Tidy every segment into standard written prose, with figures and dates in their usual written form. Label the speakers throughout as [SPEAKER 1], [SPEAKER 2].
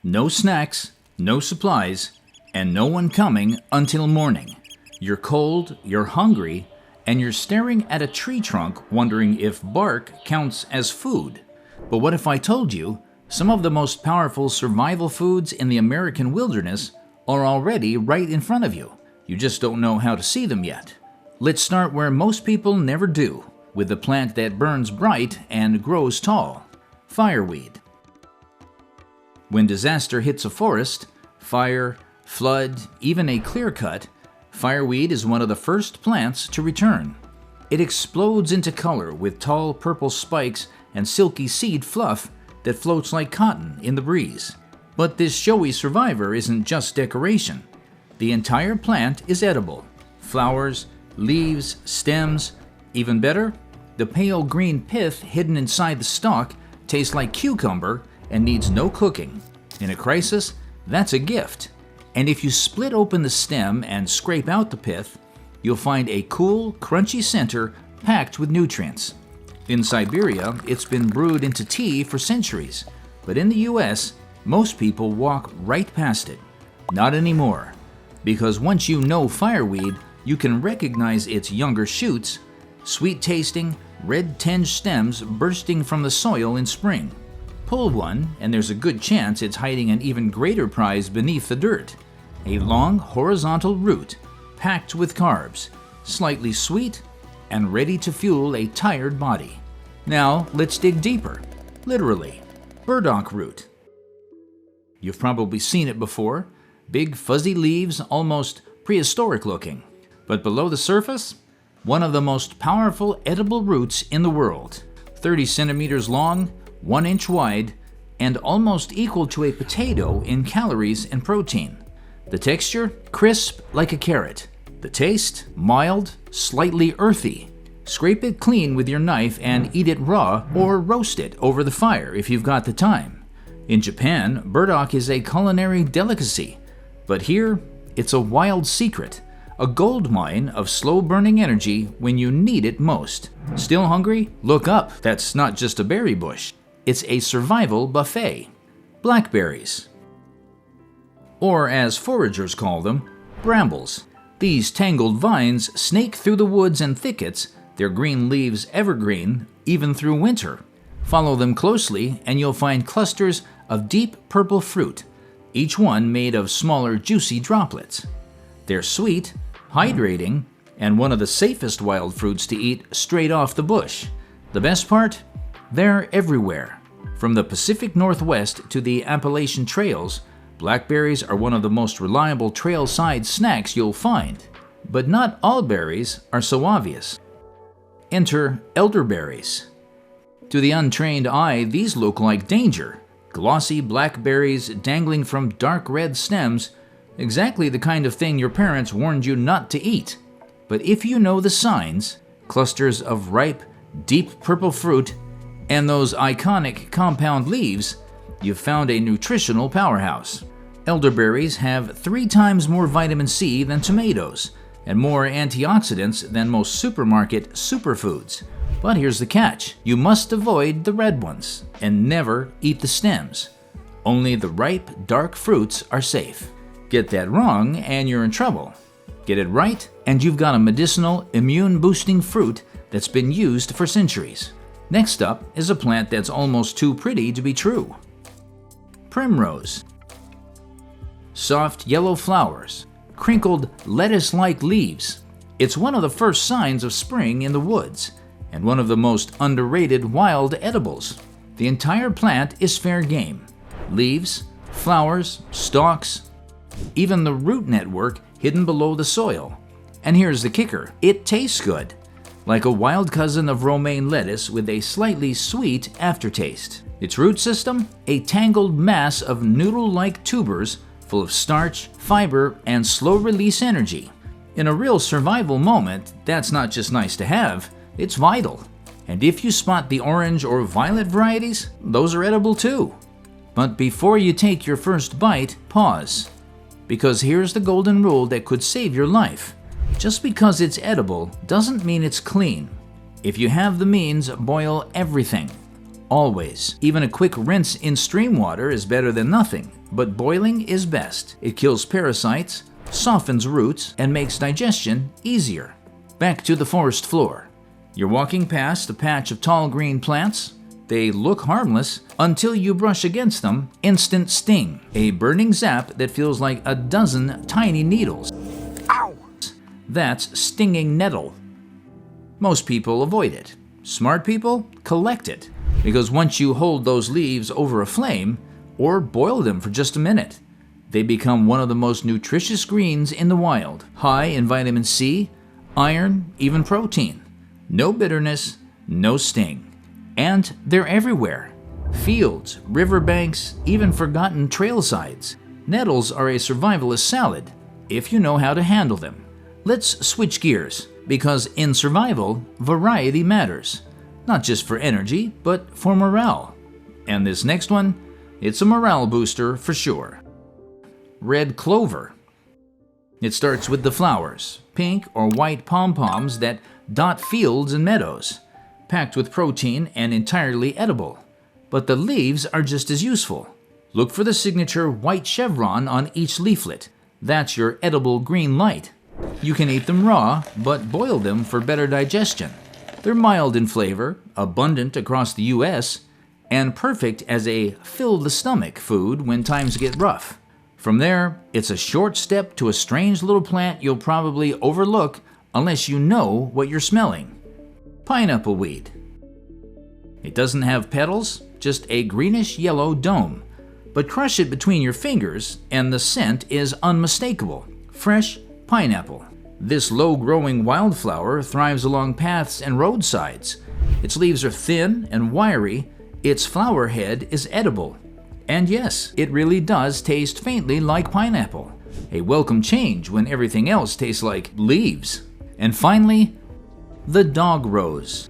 [SPEAKER 1] No snacks, no supplies, and no one coming until morning. You're cold, you're hungry, and you're staring at a tree trunk wondering if bark counts as food. But what if I told you some of the most powerful survival foods in the American wilderness are already right in front of you? You just don't know how to see them yet. Let's start where most people never do, with the plant that burns bright and grows tall: fireweed. When disaster hits a forest, fire, flood, even a clear cut, fireweed is one of the first plants to return. It explodes into color with tall purple spikes and silky seed fluff that floats like cotton in the breeze. But this showy survivor isn't just decoration. The entire plant is edible. Flowers, leaves, stems. Even better, the pale green pith hidden inside the stalk tastes like cucumber and needs no cooking. In a crisis, that's a gift. And if you split open the stem and scrape out the pith, you'll find a cool, crunchy center packed with nutrients. In Siberia, it's been brewed into tea for centuries, but in the US, most people walk right past it. Not anymore, because once you know fireweed, you can recognize its younger shoots, sweet-tasting, red-tinged stems bursting from the soil in spring. Pull one, and there's a good chance it's hiding an even greater prize beneath the dirt: a long, horizontal root packed with carbs, slightly sweet, and ready to fuel a tired body. Now, let's dig deeper. Literally, burdock root. You've probably seen it before. Big fuzzy leaves, almost prehistoric looking. But below the surface, one of the most powerful edible roots in the world. 30 centimeters long, 1 inch wide, and almost equal to a potato in calories and protein. The texture, crisp like a carrot. The taste, mild, slightly earthy. Scrape it clean with your knife and eat it raw or roast it over the fire if you've got the time. In Japan, burdock is a culinary delicacy, but here, it's a wild secret, a gold mine of slow-burning energy when you need it most. Still hungry? Look up, that's not just a berry bush. It's a survival buffet. Blackberries. Or as foragers call them, brambles. These tangled vines snake through the woods and thickets, their green leaves evergreen, even through winter. Follow them closely and you'll find clusters of deep purple fruit, each one made of smaller juicy droplets. They're sweet, hydrating, and one of the safest wild fruits to eat straight off the bush. The best part? They're everywhere. From the Pacific Northwest to the Appalachian Trails, blackberries are one of the most reliable trail-side snacks you'll find. But not all berries are so obvious. Enter elderberries. To the untrained eye, these look like danger. Glossy blackberries dangling from dark red stems, exactly the kind of thing your parents warned you not to eat. But if you know the signs, clusters of ripe, deep purple fruit, and those iconic compound leaves, you've found a nutritional powerhouse. Elderberries have 3 times more vitamin C than tomatoes, and more antioxidants than most supermarket superfoods. But here's the catch: you must avoid the red ones, and never eat the stems. Only the ripe, dark fruits are safe. Get that wrong, and you're in trouble. Get it right, and you've got a medicinal, immune-boosting fruit that's been used for centuries. Next up is a plant that's almost too pretty to be true. Primrose. Soft yellow flowers, crinkled lettuce-like leaves. It's one of the first signs of spring in the woods, and one of the most underrated wild edibles. The entire plant is fair game. Leaves, flowers, stalks, even the root network hidden below the soil. And here's the kicker: it tastes good, like a wild cousin of romaine lettuce with a slightly sweet aftertaste. Its root system? A tangled mass of noodle-like tubers full of starch, fiber, and slow-release energy. In a real survival moment, that's not just nice to have, it's vital. And if you spot the orange or violet varieties, those are edible too. But before you take your first bite, pause. Because here's the golden rule that could save your life. Just because it's edible doesn't mean it's clean. If you have the means, boil everything. always. Even a quick rinse in stream water is better than nothing, but boiling is best. It kills parasites, softens roots, and makes digestion easier. Back to the forest floor. You're walking past a patch of tall green plants. They look harmless until you brush against them. Instant sting. A burning zap that feels like a dozen tiny needles. Ow! That's stinging nettle. Most people avoid it. Smart people collect it, because once you hold those leaves over a flame or boil them for just a minute, they become one of the most nutritious greens in the wild, high in vitamin C, iron, even protein. No bitterness, no sting. And they're everywhere. Fields, riverbanks, even forgotten trail sides. Nettles are a survivalist salad, if you know how to handle them. Let's switch gears, because in survival, variety matters. Not just for energy, but for morale. And this next one, it's a morale booster for sure. Red clover. It starts with the flowers, pink or white pom-poms that dot fields and meadows, packed with protein and entirely edible. But the leaves are just as useful. Look for the signature white chevron on each leaflet. That's your edible green light. You can eat them raw, but boil them for better digestion. They're mild in flavor, abundant across the US, and perfect as a fill-the-stomach food when times get rough. From there, it's a short step to a strange little plant you'll probably overlook unless you know what you're smelling. Pineapple weed. It doesn't have petals, just a greenish-yellow dome. But crush it between your fingers and the scent is unmistakable. Fresh pineapple. This low-growing wildflower thrives along paths and roadsides. Its leaves are thin and wiry. Its flower head is edible. And yes, it really does taste faintly like pineapple. A welcome change when everything else tastes like leaves. And finally, the dog rose.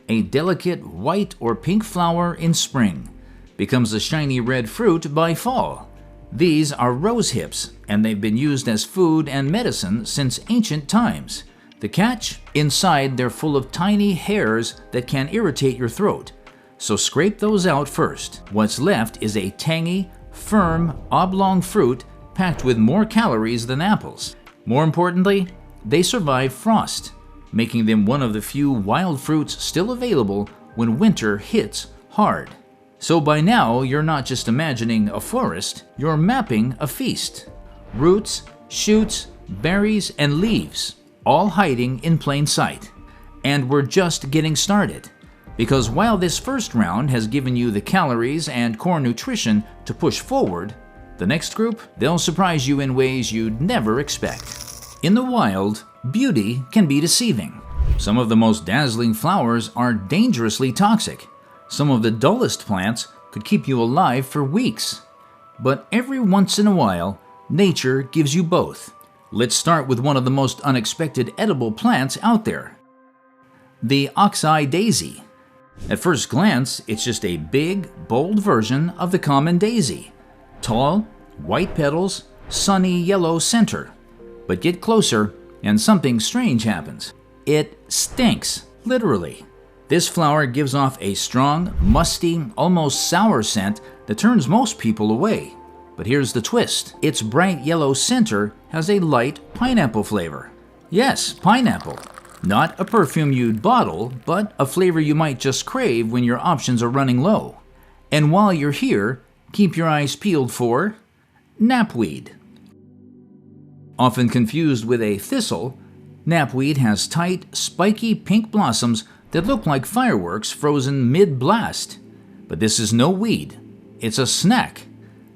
[SPEAKER 1] A delicate white or pink flower in spring becomes a shiny red fruit by fall. These are rose hips, and they've been used as food and medicine since ancient times. The catch? Inside, they're full of tiny hairs that can irritate your throat. So scrape those out first. What's left is a tangy, firm, oblong fruit packed with more calories than apples. More importantly, they survive frost, making them one of the few wild fruits still available when winter hits hard. So by now, you're not just imagining a forest, you're mapping a feast. Roots, shoots, berries, and leaves, all hiding in plain sight. And we're just getting started. Because while this first round has given you the calories and core nutrition to push forward, the next group, they'll surprise you in ways you'd never expect. In the wild, beauty can be deceiving. Some of the most dazzling flowers are dangerously toxic. Some of the dullest plants could keep you alive for weeks. But every once in a while, nature gives you both. Let's start with one of the most unexpected edible plants out there. The oxeye daisy. At first glance, it's just a big, bold version of the common daisy. Tall, white petals, sunny yellow center. But get closer, and something strange happens. It stinks, literally. This flower gives off a strong, musty, almost sour scent that turns most people away. But here's the twist. Its bright yellow center has a light pineapple flavor. Yes, pineapple. Not a perfume you'd bottle, but a flavor you might just crave when your options are running low. And while you're here, keep your eyes peeled for knapweed. Often confused with a thistle, knapweed has tight, spiky pink blossoms that look like fireworks frozen mid-blast. But this is no weed. It's a snack.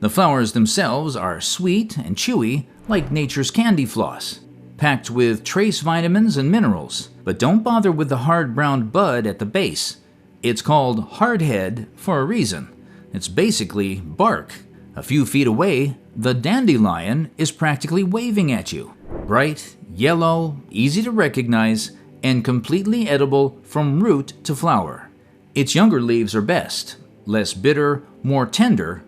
[SPEAKER 1] The flowers themselves are sweet and chewy, like nature's candy floss, packed with trace vitamins and minerals. But don't bother with the hard brown bud at the base. It's called hardhead for a reason. It's basically bark. A few feet away, the dandelion is practically waving at you. Bright, yellow, easy to recognize, and completely edible from root to flower. Its younger leaves are best, less bitter, more tender,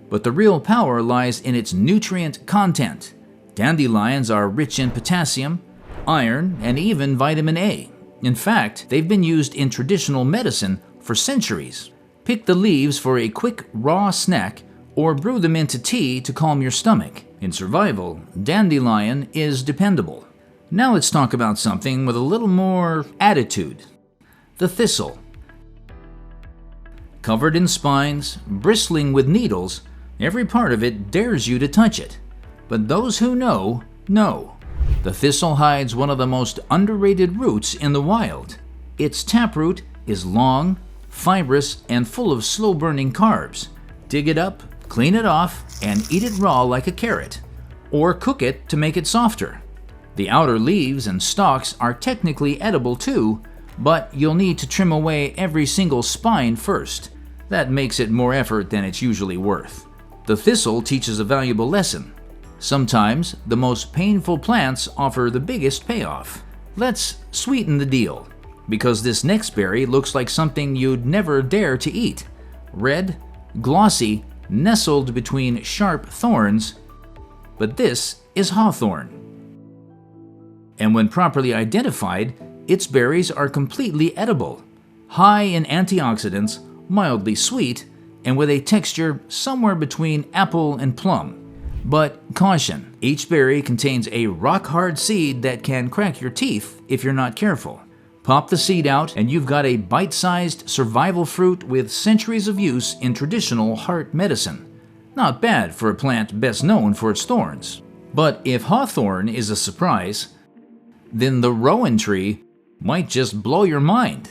[SPEAKER 1] but the real power lies in its nutrient content. Dandelions are rich in potassium, iron, and even vitamin A. In fact, they've been used in traditional medicine for centuries. Pick the leaves for a quick raw snack or brew them into tea to calm your stomach. In survival, dandelion is dependable. Now let's talk about something with a little more attitude. The thistle. Covered in spines, bristling with needles, every part of it dares you to touch it. But those who know, know. The thistle hides one of the most underrated roots in the wild. Its taproot is long, fibrous, and full of slow-burning carbs. Dig it up, clean it off, and eat it raw like a carrot, or cook it to make it softer. The outer leaves and stalks are technically edible too, but you'll need to trim away every single spine first. That makes it more effort than it's usually worth. The thistle teaches a valuable lesson. Sometimes the most painful plants offer the biggest payoff. Let's sweeten the deal, because this next berry looks like something you'd never dare to eat. Red, glossy, nestled between sharp thorns, but this is hawthorn. And when properly identified, its berries are completely edible, high in antioxidants, mildly sweet, and with a texture somewhere between apple and plum. But caution, each berry contains a rock-hard seed that can crack your teeth if you're not careful. Pop the seed out and you've got a bite-sized survival fruit with centuries of use in traditional heart medicine. Not bad for a plant best known for its thorns. But if hawthorn is a surprise, then the rowan tree might just blow your mind.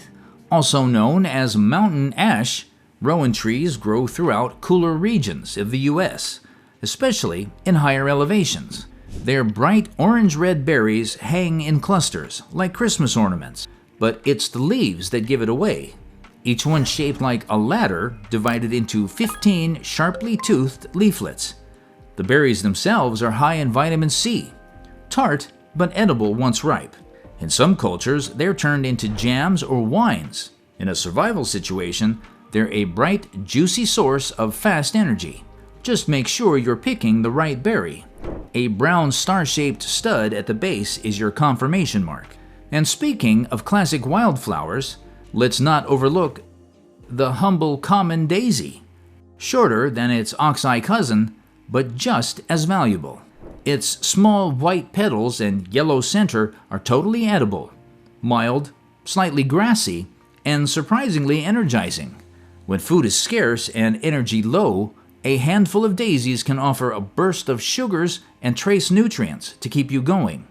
[SPEAKER 1] Also known as mountain ash, rowan trees grow throughout cooler regions of the U.S., especially in higher elevations. Their bright orange-red berries hang in clusters like Christmas ornaments, but it's the leaves that give it away. Each one shaped like a ladder divided into 15 sharply toothed leaflets. The berries themselves are high in vitamin C, tart but edible once ripe. In some cultures, they're turned into jams or wines. In a survival situation, they're a bright, juicy source of fast energy. Just make sure you're picking the right berry. A brown star-shaped stud at the base is your confirmation mark. And speaking of classic wildflowers, let's not overlook the humble common daisy. Shorter than its oxeye cousin, but just as valuable. Its small white petals and yellow center are totally edible, mild, slightly grassy, and surprisingly energizing. When food is scarce and energy low, a handful of daisies can offer a burst of sugars and trace nutrients to keep you going.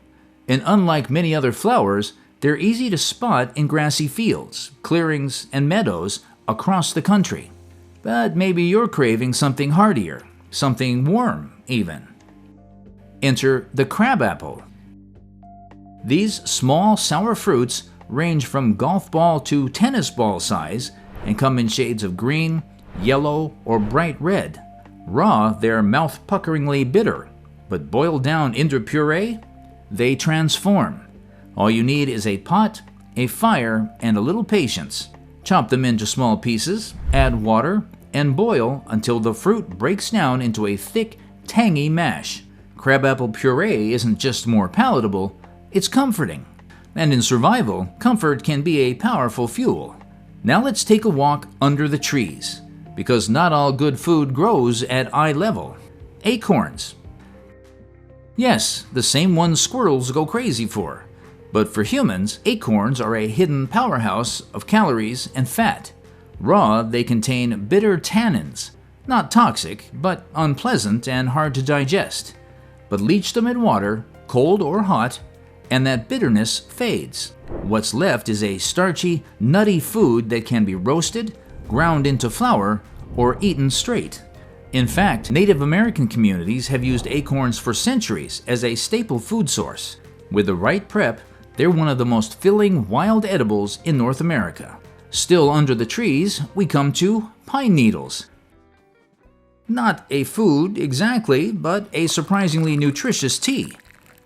[SPEAKER 1] And unlike many other flowers, they're easy to spot in grassy fields, clearings, and meadows across the country. But maybe you're craving something heartier, something warm even. Enter the crabapple. These small, sour fruits range from golf ball to tennis ball size and come in shades of green, yellow, or bright red. Raw, they're mouth-puckeringly bitter, but boiled down into puree, they transform. All you need is a pot, a fire, and a little patience. Chop them into small pieces, add water, and boil until the fruit breaks down into a thick, tangy mash. Crabapple puree isn't just more palatable, it's comforting. And in survival, comfort can be a powerful fuel. Now let's take a walk under the trees, because not all good food grows at eye level. Acorns. Yes, the same ones squirrels go crazy for. But for humans, acorns are a hidden powerhouse of calories and fat. Raw, they contain bitter tannins, not toxic, but unpleasant and hard to digest. But leach them in water, cold or hot, and that bitterness fades. What's left is a starchy, nutty food that can be roasted, ground into flour, or eaten straight. In fact, Native American communities have used acorns for centuries as a staple food source. With the right prep, they're one of the most filling wild edibles in North America. Still under the trees, we come to pine needles. Not a food exactly, but a surprisingly nutritious tea.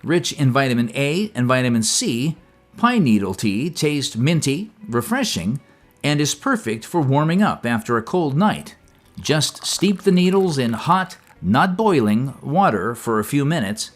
[SPEAKER 1] Rich in vitamin A and vitamin C, pine needle tea tastes minty, refreshing, and is perfect for warming up after a cold night. Just steep the needles in hot, not boiling, water for a few minutes,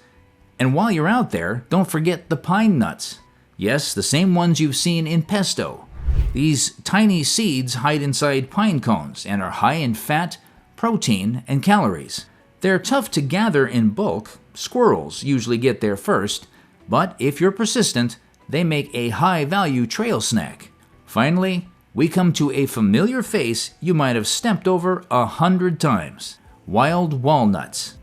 [SPEAKER 1] and while you're out there, don't forget the pine nuts. Yes, the same ones you've seen in pesto. These tiny seeds hide inside pine cones and are high in fat, protein, and calories. They're tough to gather in bulk. Squirrels usually get there first, but if you're persistent, they make a high-value trail snack. Finally, we come to a familiar face you might have stepped over 100 times: wild walnuts.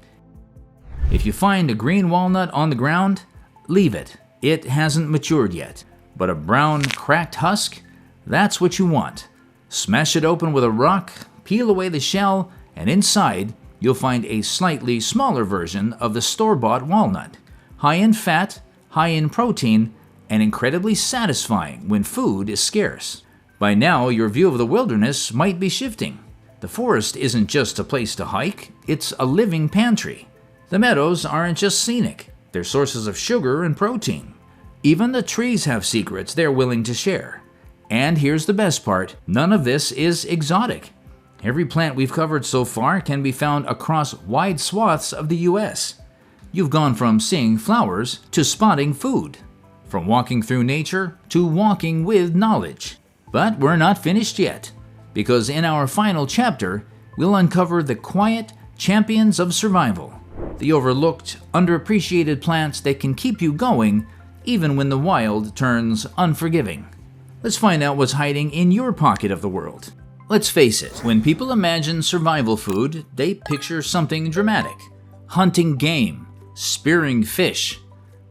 [SPEAKER 1] If you find a green walnut on the ground, leave it. It hasn't matured yet. But a brown, cracked husk? That's what you want. Smash it open with a rock, peel away the shell, and inside you'll find a slightly smaller version of the store-bought walnut. High in fat, high in protein, and incredibly satisfying when food is scarce. By now, your view of the wilderness might be shifting. The forest isn't just a place to hike, it's a living pantry. The meadows aren't just scenic, they're sources of sugar and protein. Even the trees have secrets they're willing to share. And here's the best part, none of this is exotic. Every plant we've covered so far can be found across wide swaths of the US. You've gone from seeing flowers to spotting food, from walking through nature to walking with knowledge. But we're not finished yet, because in our final chapter, we'll uncover the quiet champions of survival, the overlooked, underappreciated plants that can keep you going even when the wild turns unforgiving. Let's find out what's hiding in your pocket of the world. Let's face it, when people imagine survival food, they picture something dramatic. Hunting game, spearing fish,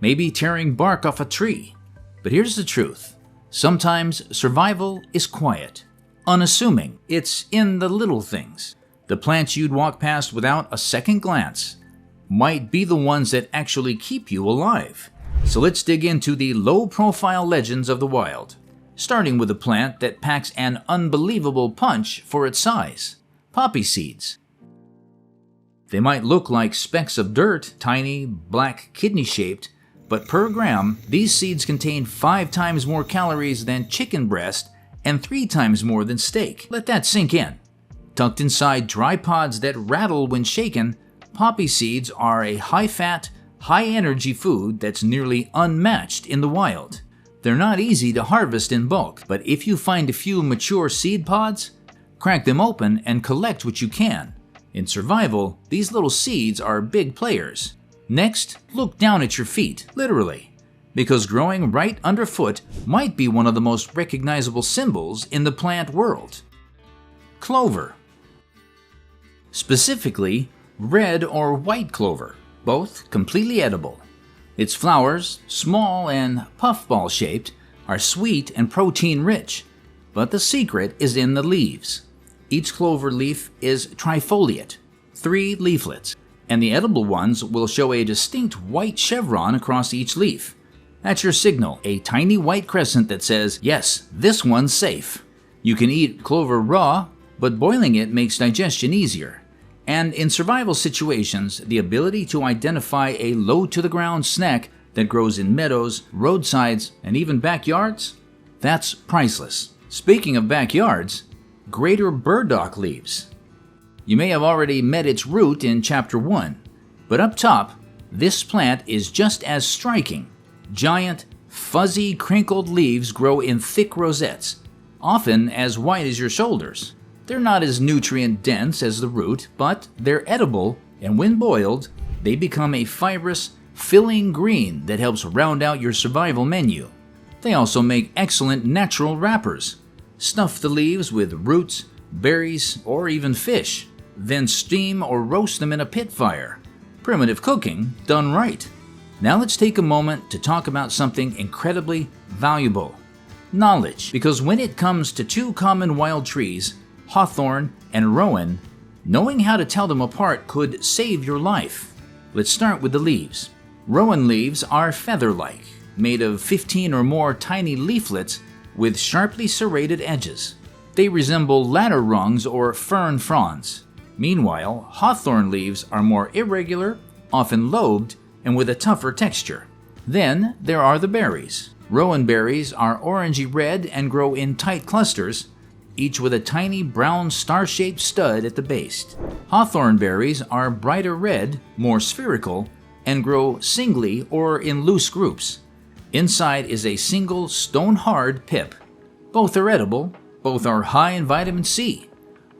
[SPEAKER 1] maybe tearing bark off a tree. But here's the truth. Sometimes survival is quiet, unassuming. It's in the little things. The plants you'd walk past without a second glance might be the ones that actually keep you alive. So let's dig into the low-profile legends of the wild, starting with a plant that packs an unbelievable punch for its size: poppy seeds. They might look like specks of dirt, tiny, black, kidney-shaped, but per gram, these seeds contain 5 times more calories than chicken breast and 3 times more than steak. Let that sink in. Tucked inside dry pods that rattle when shaken, poppy seeds are a high-fat, high-energy food that's nearly unmatched in the wild. They're not easy to harvest in bulk, but if you find a few mature seed pods, crack them open and collect what you can. In survival, these little seeds are big players. Next, look down at your feet, literally, because growing right underfoot might be one of the most recognizable symbols in the plant world. Clover. Specifically, red or white clover, both completely edible. Its flowers, small and puffball shaped, are sweet and protein rich, but the secret is in the leaves. Each clover leaf is trifoliate, 3 leaflets, and the edible ones will show a distinct white chevron across each leaf. That's your signal, a tiny white crescent that says, yes, this one's safe. You can eat clover raw, but boiling it makes digestion easier. And in survival situations, the ability to identify a low-to-the-ground snack that grows in meadows, roadsides, and even backyards, that's priceless. Speaking of backyards, greater burdock leaves. You may have already met its root in Chapter 1, but up top, this plant is just as striking. Giant, fuzzy, crinkled leaves grow in thick rosettes, often as wide as your shoulders. They're not as nutrient-dense as the root, but they're edible, and when boiled, they become a fibrous, filling green that helps round out your survival menu. They also make excellent natural wrappers. Stuff the leaves with roots, berries, or even fish. Then steam or roast them in a pit fire. Primitive cooking done right. Now let's take a moment to talk about something incredibly valuable: knowledge. Because when it comes to 2 common wild trees, hawthorn and rowan, knowing how to tell them apart could save your life. Let's start with the leaves. Rowan leaves are feather-like, made of 15 or more tiny leaflets with sharply serrated edges. They resemble ladder rungs or fern fronds. Meanwhile, hawthorn leaves are more irregular, often lobed, and with a tougher texture. Then there are the berries. Rowan berries are orangey red and grow in tight clusters, each with a tiny brown star-shaped stud at the base. Hawthorn berries are brighter red, more spherical, and grow singly or in loose groups. Inside is a single stone-hard pip. Both are edible, both are high in vitamin C,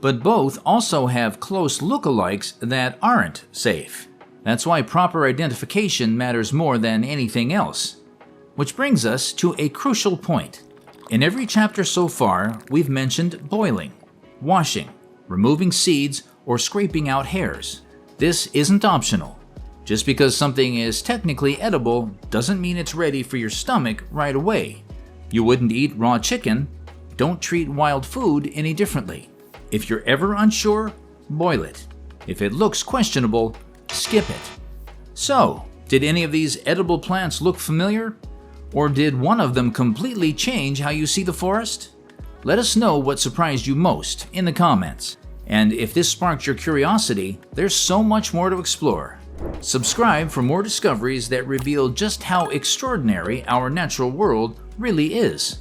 [SPEAKER 1] but both also have close lookalikes that aren't safe. That's why proper identification matters more than anything else. Which brings us to a crucial point. In every chapter so far, we've mentioned boiling, washing, removing seeds, or scraping out hairs. This isn't optional. Just because something is technically edible doesn't mean it's ready for your stomach right away. You wouldn't eat raw chicken. Don't treat wild food any differently. If you're ever unsure, boil it. If it looks questionable, skip it. So, did any of these edible plants look familiar? Or did one of them completely change how you see the forest? Let us know what surprised you most in the comments. And if this sparked your curiosity, there's so much more to explore. Subscribe for more discoveries that reveal just how extraordinary our natural world really is.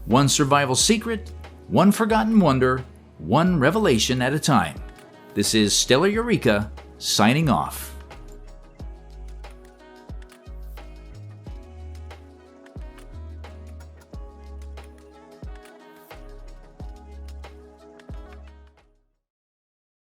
[SPEAKER 1] One survival secret, one forgotten wonder, one revelation at a time. This is Stellar Eureka, signing off.